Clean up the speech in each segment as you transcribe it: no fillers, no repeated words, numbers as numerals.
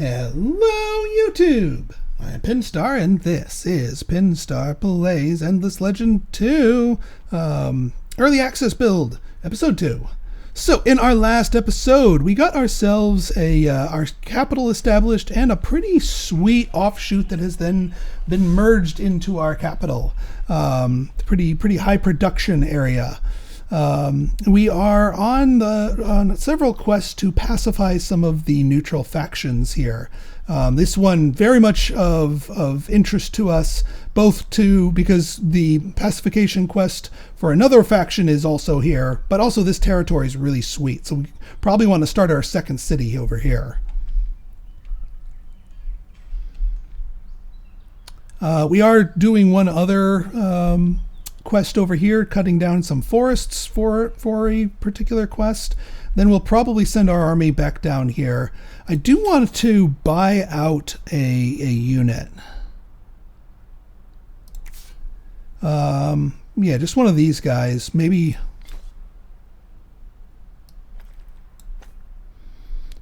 Hello, YouTube! I'm Pinstar, and this is Pinstar Plays Endless Legend 2, Early Access Build, Episode 2. So, in our last episode, we got ourselves our capital established and a pretty sweet offshoot that has then been merged into our capital. Pretty high production area. We are on several quests to pacify some of the neutral factions here. This one very much of interest to us, both because the pacification quest for another faction is also here, but also this territory is really sweet, so we probably want to start our second city over here. We are doing one other quest over here, cutting down some forests for a particular quest. Then we'll probably send our army back down here. I do want to buy out a unit. Yeah, just one of these guys. Maybe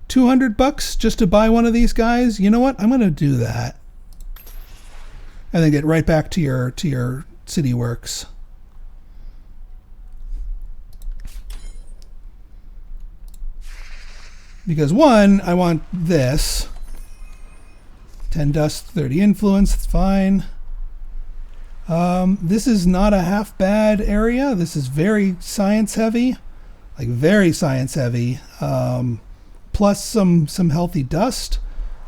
200 bucks just to buy one of these guys. You know what? I'm going to do that. And then get right back to your city works. Because one, I want this. 10 dust, 30 influence, that's fine. This is not a half bad area. This is very science heavy. Like very science heavy. Plus some healthy dust.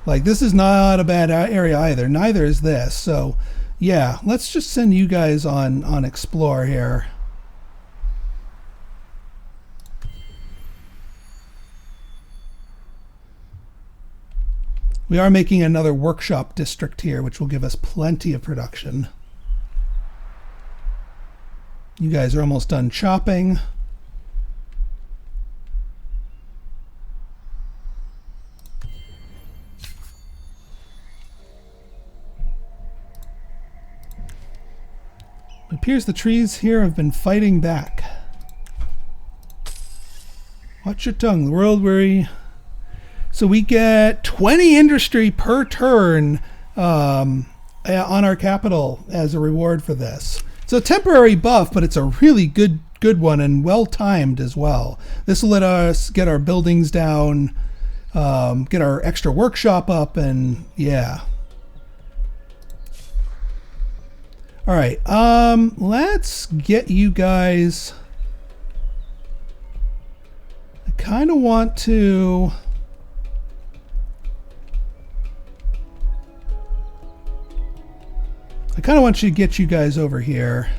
Like this is not a bad area either. Neither is this. So yeah, let's just send you guys on explore here. We are making another workshop district here, which will give us plenty of production. You guys are almost done chopping. It appears the trees here have been fighting back. Watch your tongue, the world weary. So we get 20 industry per turn on our capital as a reward for this. It's a temporary buff, but it's a really good one and well timed as well. This will let us get our buildings down, get our extra workshop up, and yeah. All right, let's get you guys. I kind of want to. I kind of want you to get you guys over here.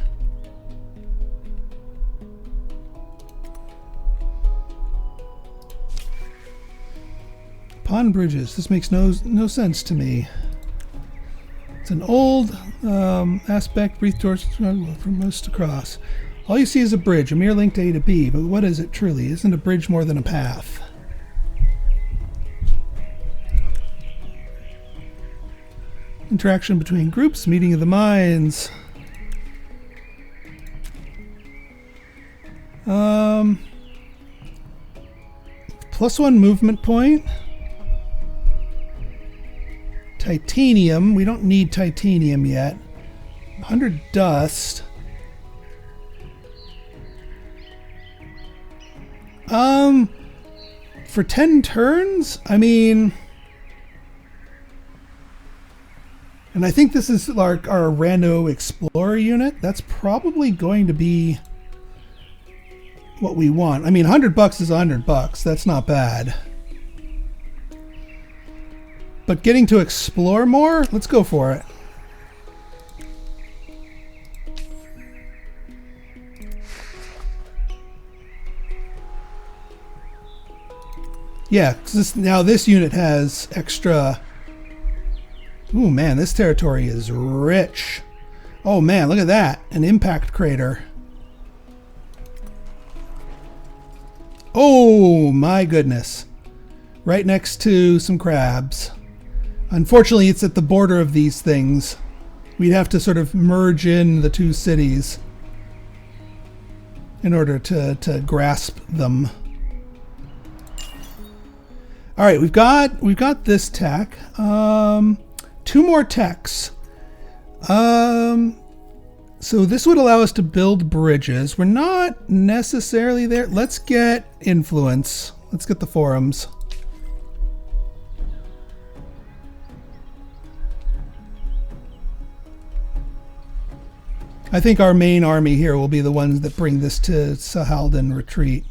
Pond bridges. This makes no sense to me. It's an old aspect, breathe towards from most across. All you see is a bridge, a mere link to A to B, but what is it truly? Isn't a bridge more than a path? Interaction between groups, meeting of the minds. +1 movement point. Titanium. We don't need titanium yet. 100 dust. For 10 turns? I mean... And I think this is our Rando Explorer unit. That's probably going to be what we want. I mean, 100 bucks is 100 bucks. That's not bad. But getting to explore more? Let's go for it. Yeah, 'cause now this unit has extra... Ooh, man, this territory is rich. Oh, man, look at that. An impact crater. Oh, my goodness. Right next to some crabs. Unfortunately, it's at the border of these things. We'd have to sort of merge in the two cities in order to grasp them. All right, we've got this tech. 2 more techs. So this would allow us to build bridges. We're not necessarily there. Let's get influence. Let's get the forums. I think our main army here will be the ones that bring this to Sahalden Retreat.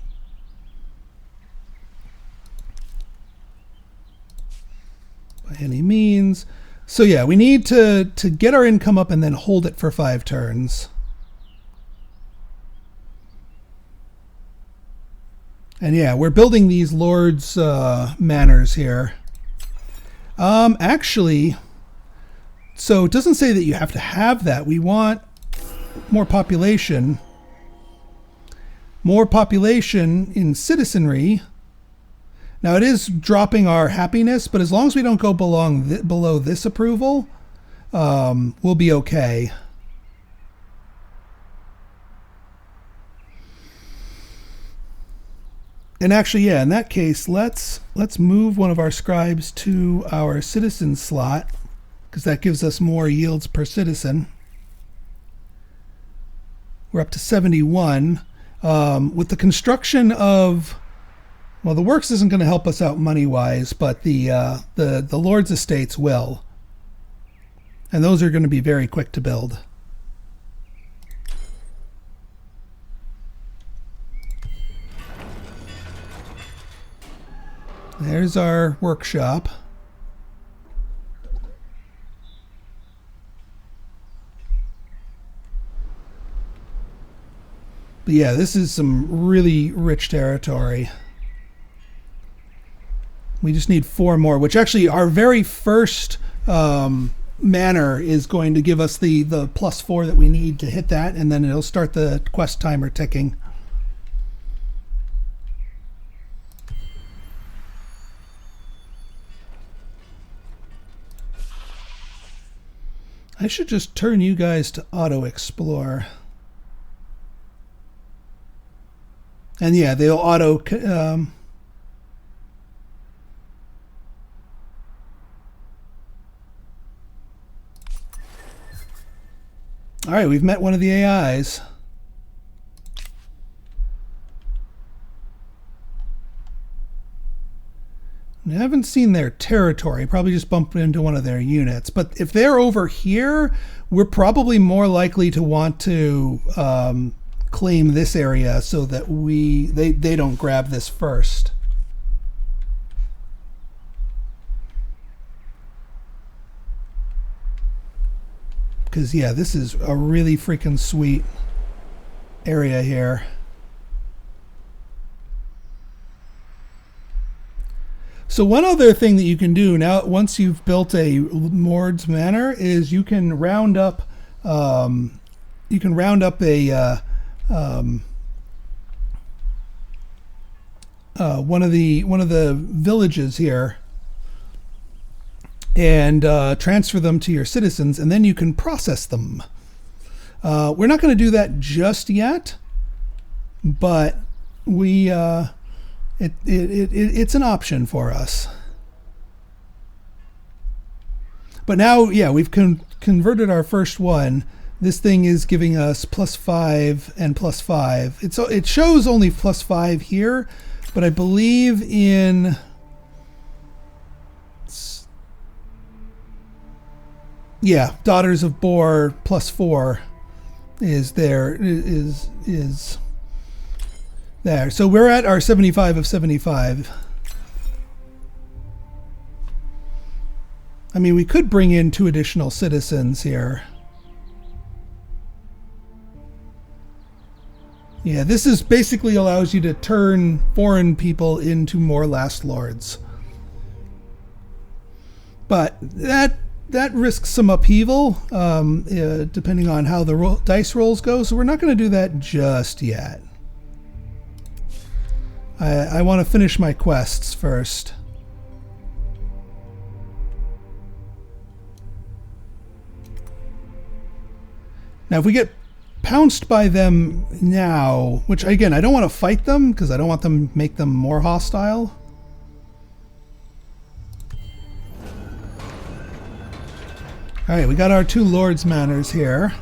By any means. So yeah, we need to get our income up and then hold it for 5 turns. And yeah, we're building these lords' manors here. Actually, so it doesn't say that you have to have that. We want more population. More population in citizenry. Now it is dropping our happiness, but as long as we don't go below this approval, we'll be okay. And actually, yeah, in that case, let's move one of our scribes to our citizen slot, because that gives us more yields per citizen. We're up to 71. With the construction of... Well, the works isn't going to help us out money-wise, but the Lord's estates will. And those are going to be very quick to build. There's our workshop. But yeah, this is some really rich territory. We just need 4 more, which actually our very first manor is going to give us the +4 that we need to hit that, and then it'll start the quest timer ticking. I should just turn you guys to auto-explore. And yeah, they'll auto... All right, we've met one of the AIs. I haven't seen their territory. Probably just bumped into one of their units. But if they're over here, we're probably more likely to want to claim this area so that they don't grab this first. Because, yeah, this is a really freaking sweet area here. So one other thing that you can do now, once you've built a Lord's Manor, is you can round up a one of the villages here, and transfer them to your citizens, and then you can process them. We're not going to do that just yet, but it's an option for us. But now, yeah, we've converted our first one. This thing is giving us +5 and +5. It shows only +5 here, but I believe in... Yeah, Daughters of Bor +4 is there, is there. So we're at our 75 of 75. I mean, we could bring in 2 additional citizens here. Yeah, this is basically allows you to turn foreign people into more last lords. But that risks some upheaval, depending on how the dice rolls go, so we're not going to do that just yet. I want to finish my quests first. Now, if we get pounced by them now, which, again, I don't want to fight them, because I don't want them make them more hostile. Alright, we got our 2 Lords Manors here.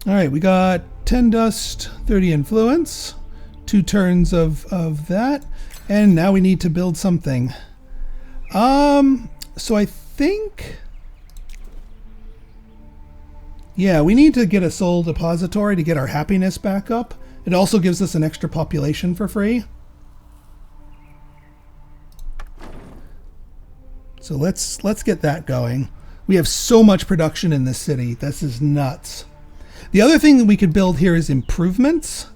Alright, we got 10 dust, 30 influence, 2 turns of that, and now we need to build something. So I think... yeah, we need to get a soul depository to get our happiness back up. It also gives us an extra population for free. So let's get that going. We have so much production in this city. This is nuts. The other thing that we could build here is improvements.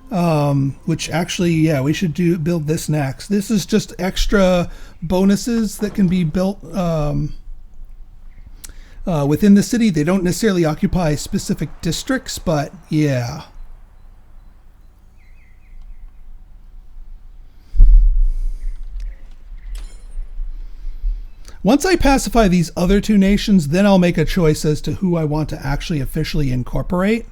Which actually, yeah, we should build this next. This is just extra bonuses that can be built within the city. They don't necessarily occupy specific districts, but yeah. Once I pacify these other 2 nations, then I'll make a choice as to who I want to actually officially incorporate.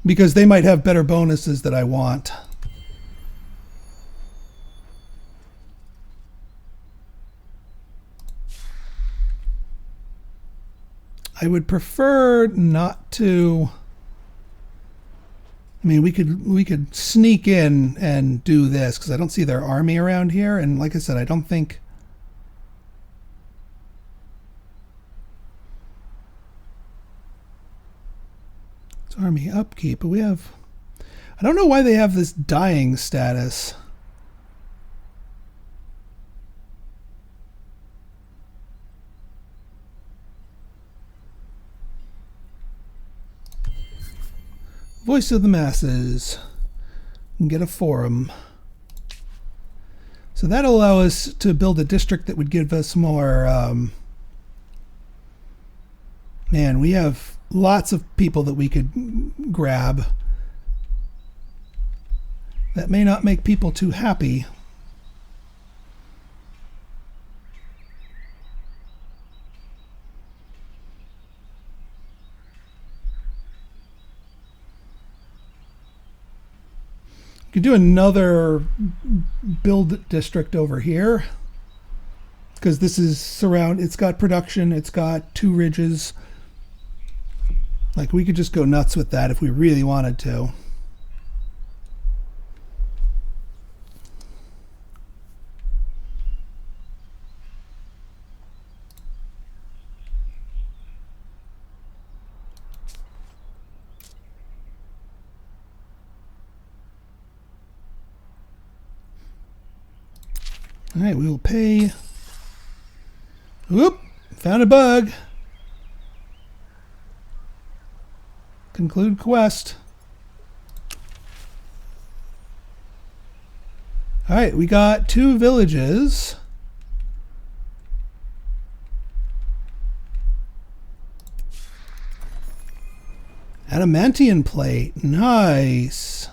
Because they might have better bonuses that I want. I would prefer not to... I mean, we could sneak in and do this, because I don't see their army around here, and like I said, I don't think... army upkeep, but we have... I don't know why they have this dying status. Voice of the masses. And get a forum. So that'll allow us to build a district that would give us more... man, we have lots of people that we could grab. That may not make people too happy. You could do another build district over here, because this is it's got production, it's got 2 ridges. Like, we could just go nuts with that if we really wanted to. All right, we will pay. Whoop! Found a bug. Conclude quest. All right, we got 2 villages. Adamantium plate, nice.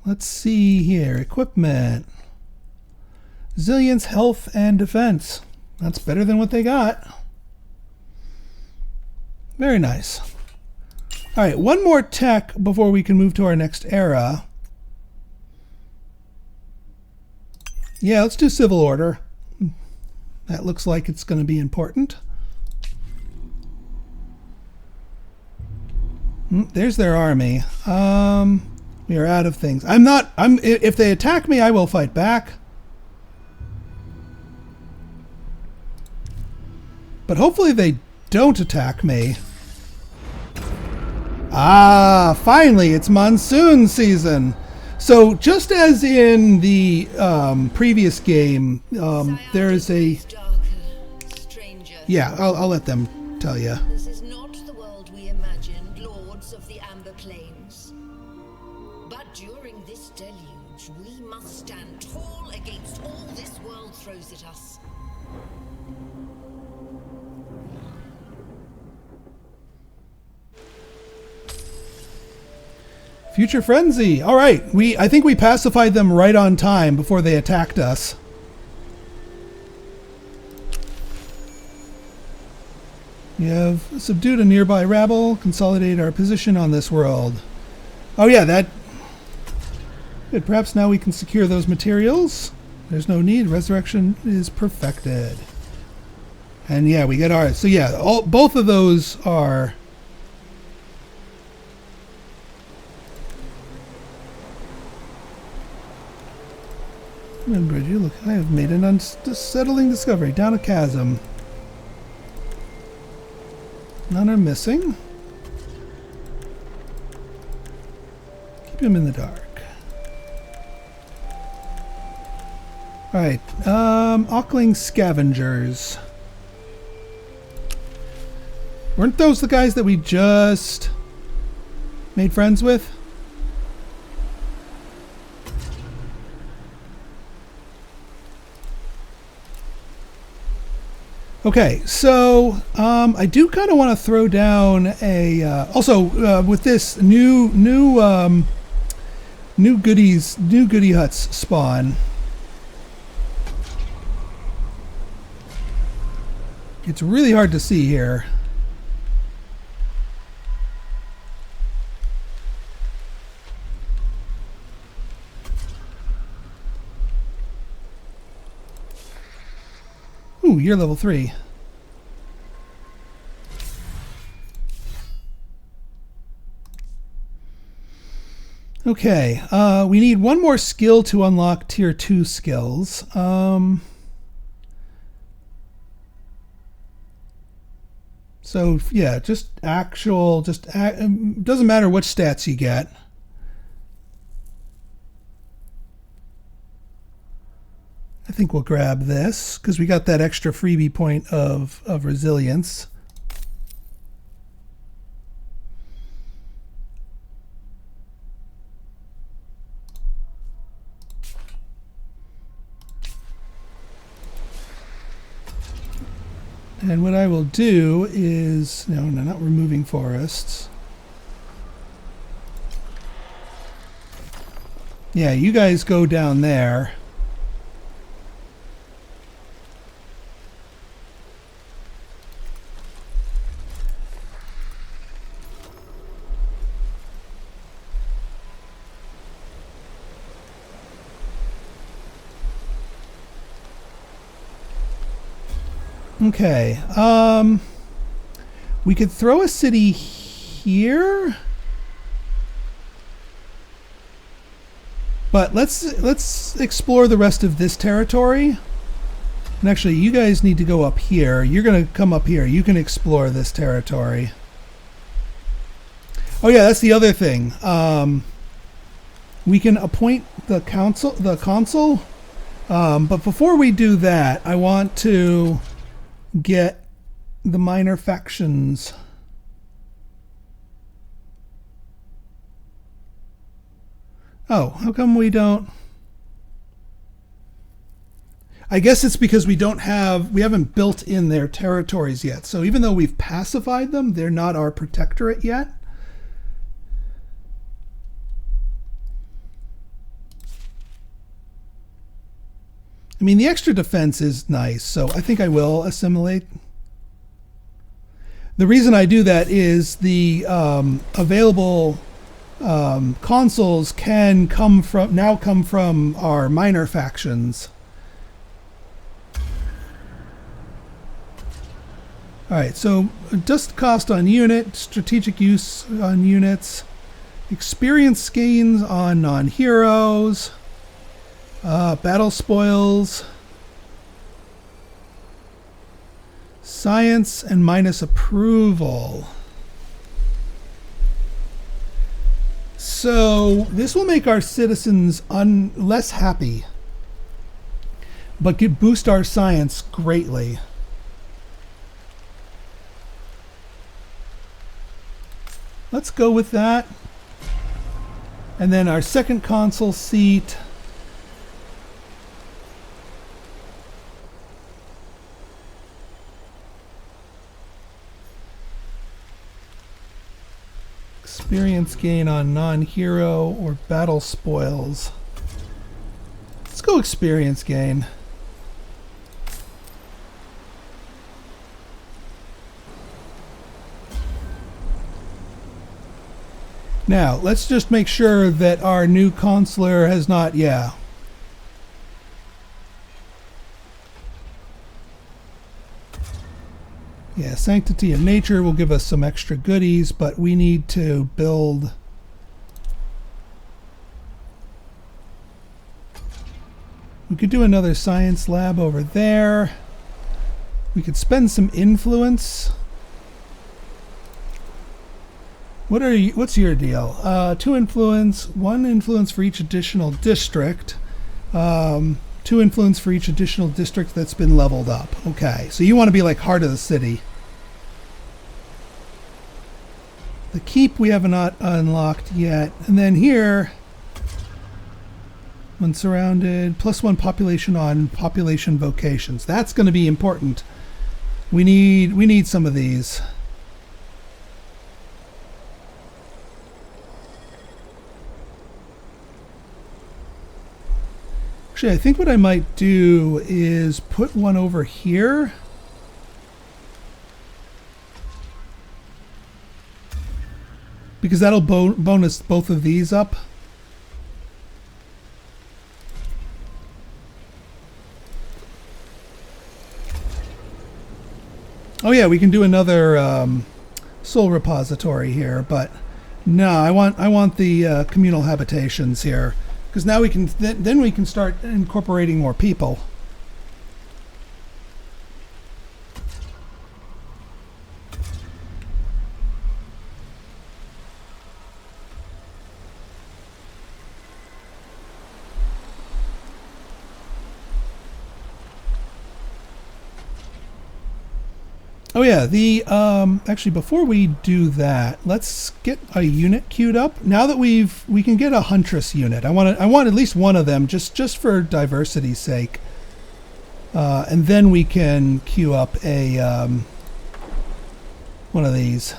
Let's see here, equipment. Resilience, health, and defense. That's better than what they got. Very nice. All right, one more tech before we can move to our next era. Yeah, let's do civil order. That looks like it's going to be important. There's their army. We are out of things. If they attack me, I will fight back. But hopefully they don't attack me. Ah, finally, it's monsoon season. So just as in the previous game, there's a... yeah, I'll let them tell you. This is not the world we imagined, lords of the Amber Plains. But during this deluge, we must stand tall against all this world throws at us. Future Frenzy. All right, I think we pacified them right on time before they attacked us. We have subdued a nearby rabble, consolidate our position on this world. Oh yeah, that... Good. Perhaps now we can secure those materials. There's no need. Resurrection is perfected. And yeah, we get ours. So yeah, both of those are... Remember, you look, I have made an unsettling discovery. Down a chasm. None are missing. Keep him in the dark. Alright, Auckling Scavengers. Weren't those the guys that we just made friends with? Okay, so I do kind of want to throw down a also with this new goodie huts spawn. It's really hard to see here. Ooh, you're level 3. Okay, we need one more skill to unlock tier 2 skills. So yeah, just actual, doesn't matter what stats you get. I think we'll grab this because we got that extra freebie point of resilience. And what I will do is, no, not removing forests. Yeah, you guys go down there. Okay, we could throw a city here, but let's explore the rest of this territory. And actually, you guys need to go up here. You're gonna come up here. You can explore this territory. Oh yeah, that's the other thing. We can appoint the consul. But before we do that, I want to get the minor factions. Oh, how come we don't? I guess it's because we haven't built in their territories yet. So even though we've pacified them, they're not our protectorate yet. I mean, the extra defense is nice, so I think I will assimilate. The reason I do that is the available consuls can come from our minor factions. Alright, so dust cost on unit, strategic use on units, experience gains on non-heroes, battle spoils, science, and minus approval. So this will make our citizens less happy, but boost our science greatly. Let's go with that. And then our second consul seat. Experience gain on non-hero or battle spoils. Let's go experience gain. Now, let's just make sure that our new consular has not, yeah. Yeah, Sanctity of Nature will give us some extra goodies, but we need to build... We could do another science lab over there. We could spend some influence. What's your deal? 2 influence, 1 influence for each additional district. 2 influence for each additional district that's been leveled up. Okay, so you want to be like heart of the city. The keep we have not unlocked yet. And then here, when surrounded, +1 population on population vocations. That's going to be important. We need some of these. Actually, I think what I might do is put one over here. Because that'll bonus both of these up. Oh yeah, we can do another soul repository here, but no, I want the communal habitations here. Because now we can then we can start incorporating more people. Oh yeah, the actually before we do that, let's get a unit queued up. Now that we can get a huntress unit. I want at least one of them just for diversity's sake. And then we can queue up a one of these.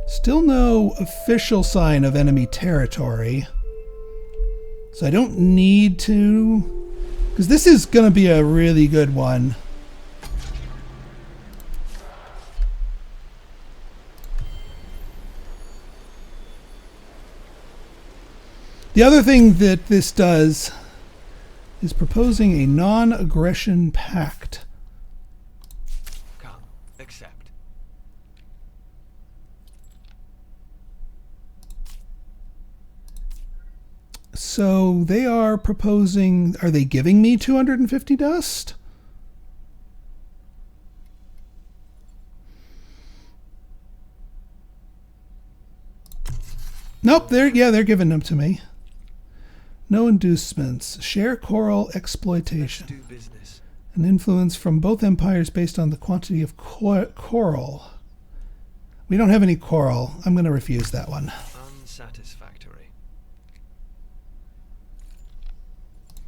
Still no official sign of enemy territory. So I don't need to... Because this is going to be a really good one. The other thing that this does is proposing a non-aggression pact. Come, accept. So they are proposing, are they giving me 250 dust? Nope, they're giving them to me. No inducements. Share coral exploitation. Let's do business. An influence from both empires based on the quantity of coral. We don't have any coral. I'm going to refuse that one. Unsatisfactory.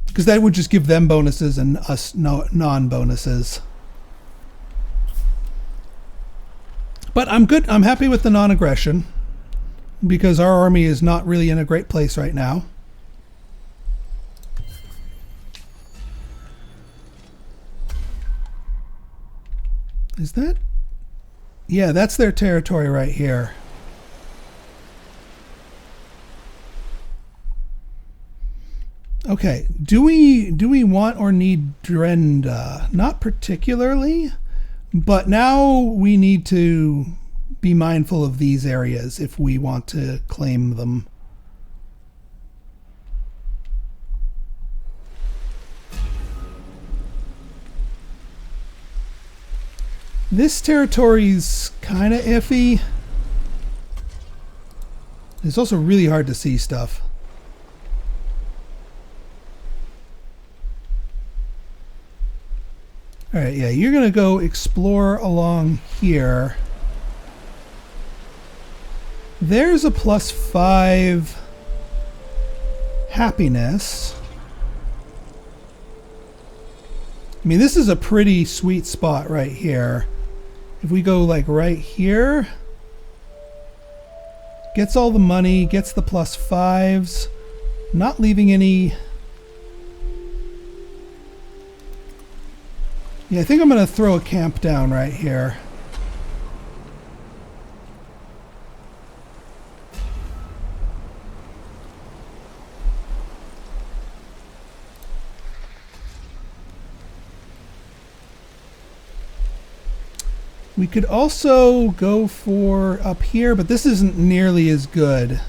Because that would just give them bonuses and us non-bonuses. But I'm good. I'm happy with the non-aggression. Because our army is not really in a great place right now. Is that? Yeah, that's their territory right here. Okay, do we want or need Drenda? Not particularly, but now we need to be mindful of these areas if we want to claim them. This territory's kind of iffy. It's also really hard to see stuff. Alright, yeah, you're going to go explore along here. There's a +5 happiness. I mean, this is a pretty sweet spot right here. If we go like right here, Gets all the money, gets the +5s, not leaving any... Yeah, I think I'm going to throw a camp down right here. We could also go for up here, but this isn't nearly as good.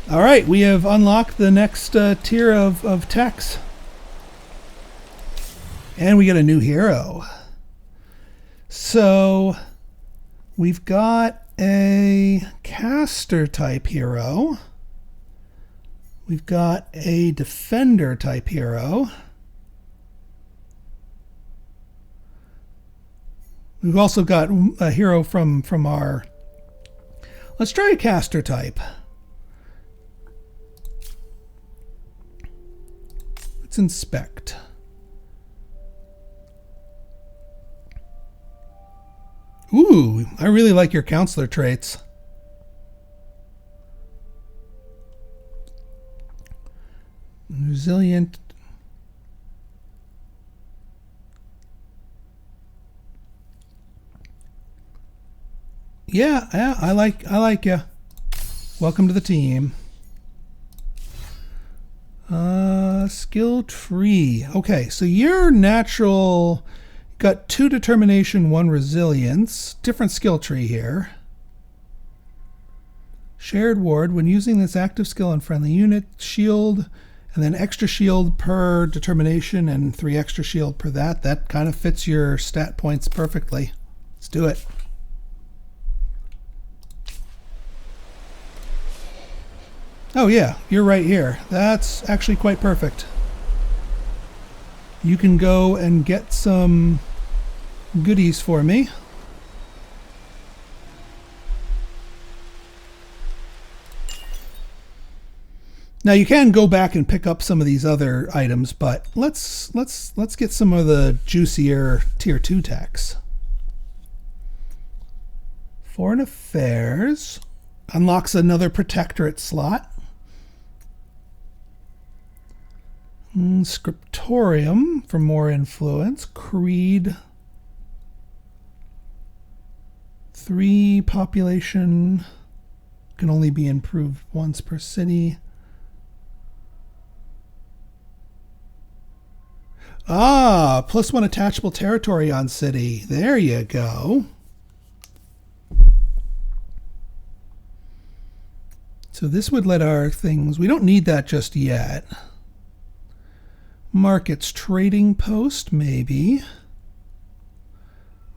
All right, we have unlocked the next tier of techs. And we get a new hero. So we've got a caster type hero. We've got a defender type hero. We've also got a hero from our... Let's try a caster type. Let's inspect. Ooh, I really like your counselor traits. Resilient. Yeah, I like you. Welcome to the team. Skill tree. Okay, so your natural got 2 determination, 1 resilience. Different skill tree here. Shared ward. When using this active skill on friendly unit, shield, and then extra shield per determination and 3 extra shield per that. That kind of fits your stat points perfectly. Let's do it. Oh yeah, you're right here. That's actually quite perfect. You can go and get some goodies for me. Now you can go back and pick up some of these other items, but let's get some of the juicier tier 2 techs. Foreign Affairs unlocks another protectorate slot. Scriptorium for more influence. Creed. 3 population can only be improved once per city. Ah, +1 attachable territory on city. There you go. So this would let our things... We don't need that just yet. Markets trading post, maybe.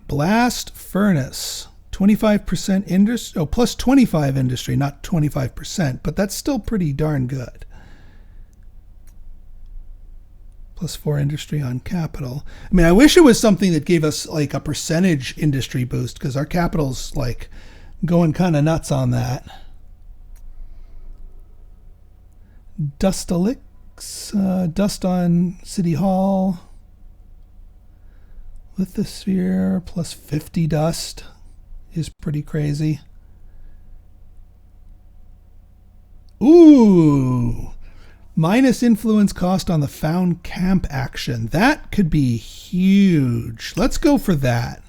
Blast furnace. 25% industry. Oh, +25 industry, not 25%, but that's still pretty darn good. +4 industry on capital. I mean, I wish it was something that gave us like a percentage industry boost, because our capital's like going kind of nuts on that. Dustalic. Dust on City Hall. Lithosphere +50 dust is pretty crazy. Ooh! Minus influence cost on the found camp action. That could be huge. Let's go for that.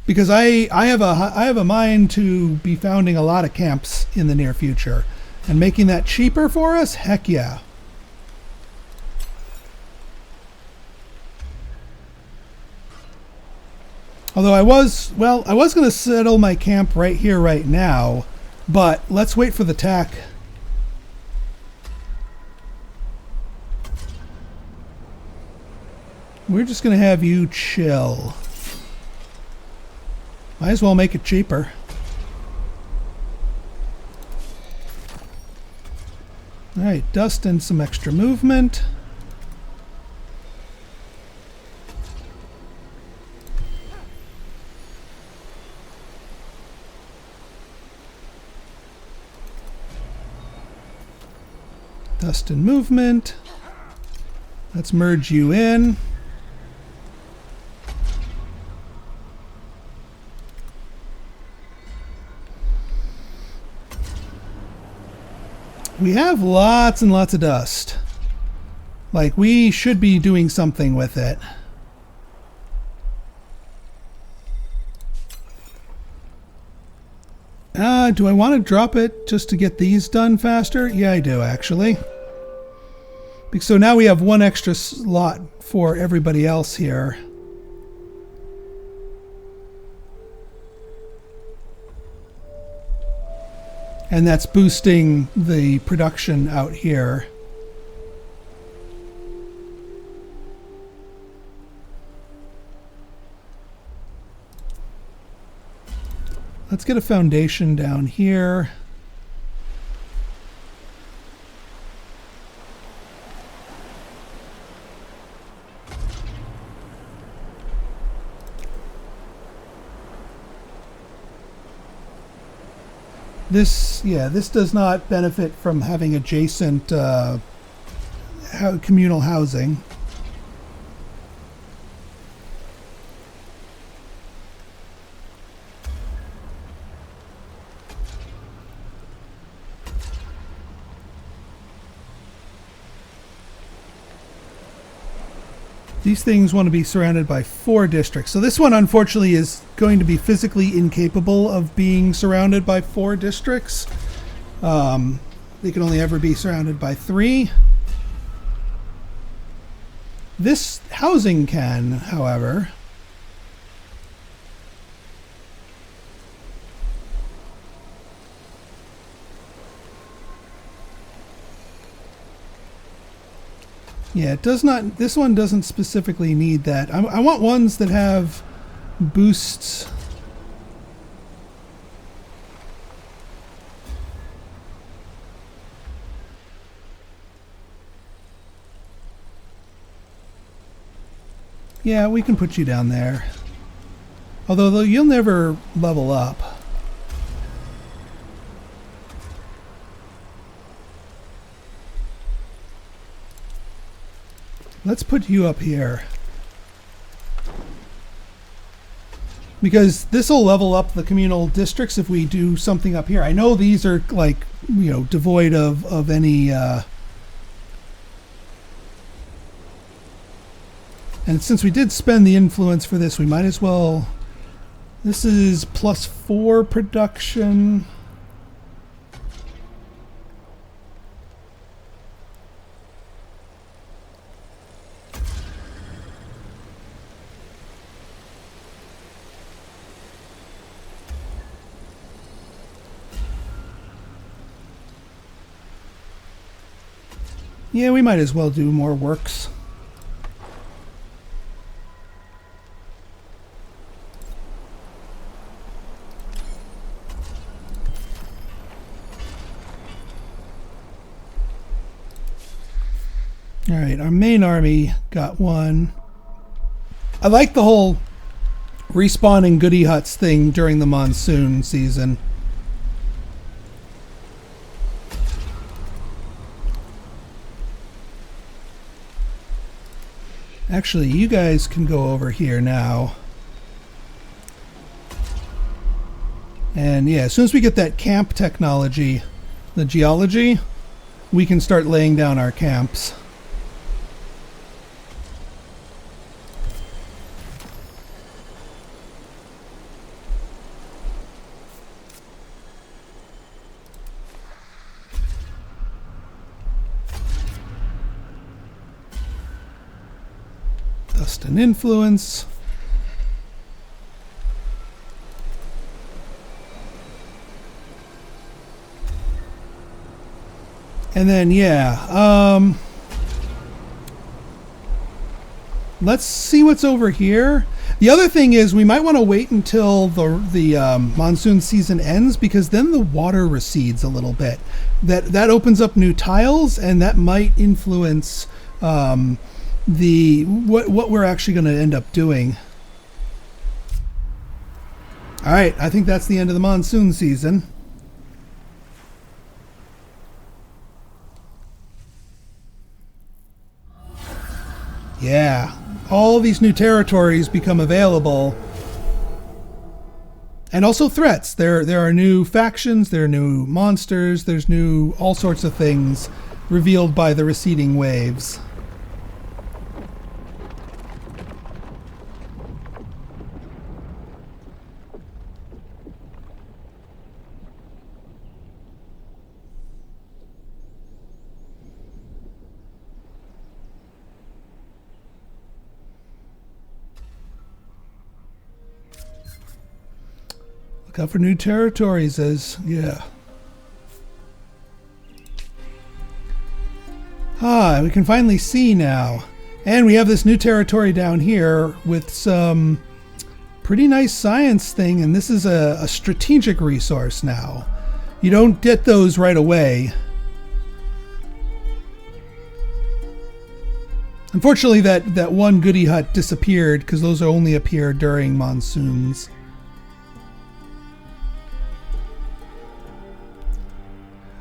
Because I have a mind to be founding a lot of camps in the near future. And making that cheaper for us? Heck yeah. Although I was going to settle my camp right here, right now, but let's wait for the tack. We're just going to have you chill. Might as well make it cheaper. All right, dust and some extra movement. Dust and movement. Let's merge you in. We have lots and lots of dust. Like, we should be doing something with it. Do I want to drop it just to get these done faster? Yeah, I do, actually. So now we have one extra slot for everybody else here. And that's boosting the production out here. Let's get a foundation down here. This does not benefit from having adjacent communal housing. These things want to be surrounded by 4 districts. So this one, unfortunately, is going to be physically incapable of being surrounded by 4 districts. They can only ever be surrounded by 3. This housing can, however. Yeah, it does not. This one doesn't specifically need that. I want ones that have boosts. Yeah, we can put you down there. Although you'll never level up. Let's put you up here. Because this will level up the communal districts if we do something up here. I know these are, like, you know, devoid of any... And since we did spend the influence for this, we might as well... This is +4 production... Yeah, we might as well do more works. All right, our main army got one. I like the whole respawning goodie huts thing during the monsoon season. Actually, you guys can go over here now. And yeah, as soon as we get that camp technology, the geology, we can start laying down our camps. Dust and influence. And then, yeah, let's see what's over here. The other thing is we might want to wait until the monsoon season ends, because then the water recedes a little bit. That opens up new tiles, and that might influence what we're actually going to end up doing. All right, I think that's the end of the monsoon season. Yeah, all these new territories become available. And also threats. There are new factions, there are new monsters, there's new all sorts of things revealed by the receding waves. Look out for new territories yeah. We can finally see now. And we have this new territory down here with some pretty nice science thing, and this is a strategic resource now. You don't get those right away. Unfortunately, that one goody hut disappeared because those only appear during monsoons.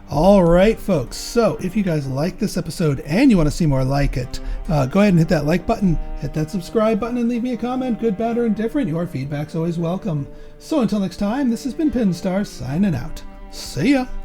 Alright folks, so if you guys like this episode and you want to see more like it, go ahead and hit that like button, hit that subscribe button, and leave me a comment, good, bad, or indifferent. Your feedback's always welcome. So until next time, this has been Pinstar signing out. See ya!